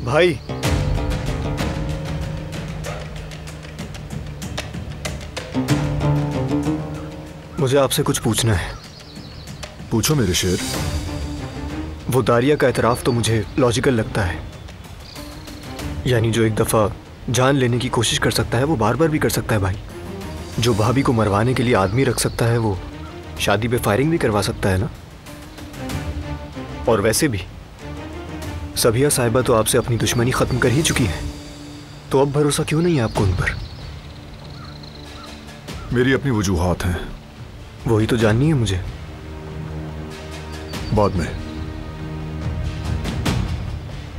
भाई, मुझे आपसे कुछ पूछना है। पूछो मेरे शेर। वो दारिया का एतराफ़ तो मुझे लॉजिकल लगता है, यानी जो एक दफ़ा जान लेने की कोशिश कर सकता है वो बार बार भी कर सकता है भाई। जो भाभी को मरवाने के लिए आदमी रख सकता है वो शादी पे फायरिंग भी करवा सकता है ना। और वैसे भी सबिया साहिबा तो आपसे अपनी दुश्मनी ख़त्म कर ही चुकी है, तो अब भरोसा क्यों नहीं है आपको उन पर? मेरी अपनी वजूहात हैं। वही तो जाननी है मुझे। बाद में।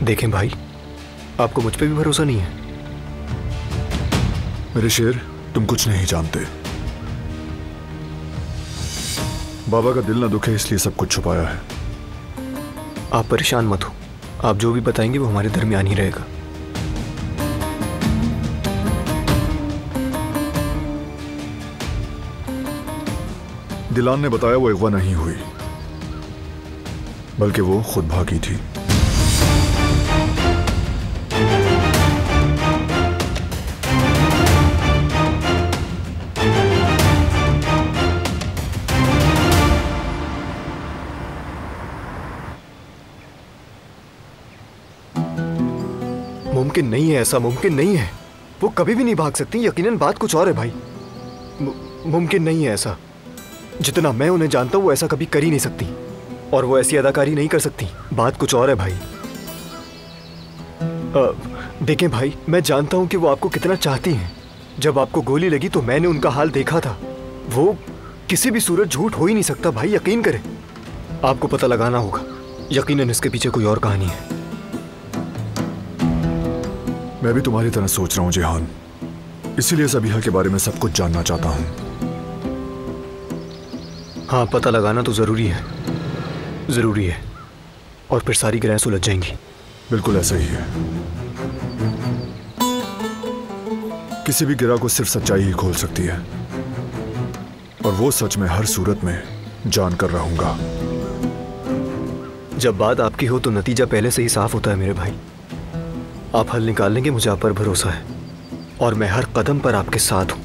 देखें भाई, आपको मुझ पे भी भरोसा नहीं है। मेरे शेर, तुम कुछ नहीं जानते। बाबा का दिल ना दुखे इसलिए सब कुछ छुपाया है। आप परेशान मत हो, आप जो भी बताएंगे वो हमारे दरमियान ही रहेगा। दिलान ने बताया वो अगवा नहीं हुई, बल्कि वो खुद भागी थी। मुमकिन नहीं है, ऐसा मुमकिन नहीं है। वो कभी भी नहीं भाग सकती। यकीनन बात कुछ और है भाई। मुमकिन नहीं है ऐसा। जितना मैं उन्हें जानता हूँ वो ऐसा कभी कर ही नहीं सकती, और वो ऐसी अदाकारी नहीं कर सकती। बात कुछ और है भाई। देखें भाई, मैं जानता हूँ कि वो आपको कितना चाहती हैं। जब आपको गोली लगी तो मैंने उनका हाल देखा था। वो किसी भी सूरत झूठ हो ही नहीं सकता भाई, यकीन करें। आपको पता लगाना होगा। यकीनन इसके पीछे कोई और कहानी है। मैं भी तुम्हारी तरह सोच रहा हूँ जेहान, इसीलिए सबिहा के बारे में सब कुछ जानना चाहता हूँ। हाँ, पता लगाना तो जरूरी है, जरूरी है, और फिर सारी ग्रह सुलझ जाएंगी। बिल्कुल ऐसा ही है। किसी भी गिरा को सिर्फ सच्चाई ही खोल सकती है, और वो सच में हर सूरत में जान कर रहूंगा। जब बात आपकी हो तो नतीजा पहले से ही साफ होता है मेरे भाई। आप हल निकाल लेंगे, मुझे आप पर भरोसा है, और मैं हर कदम पर आपके साथ हूं।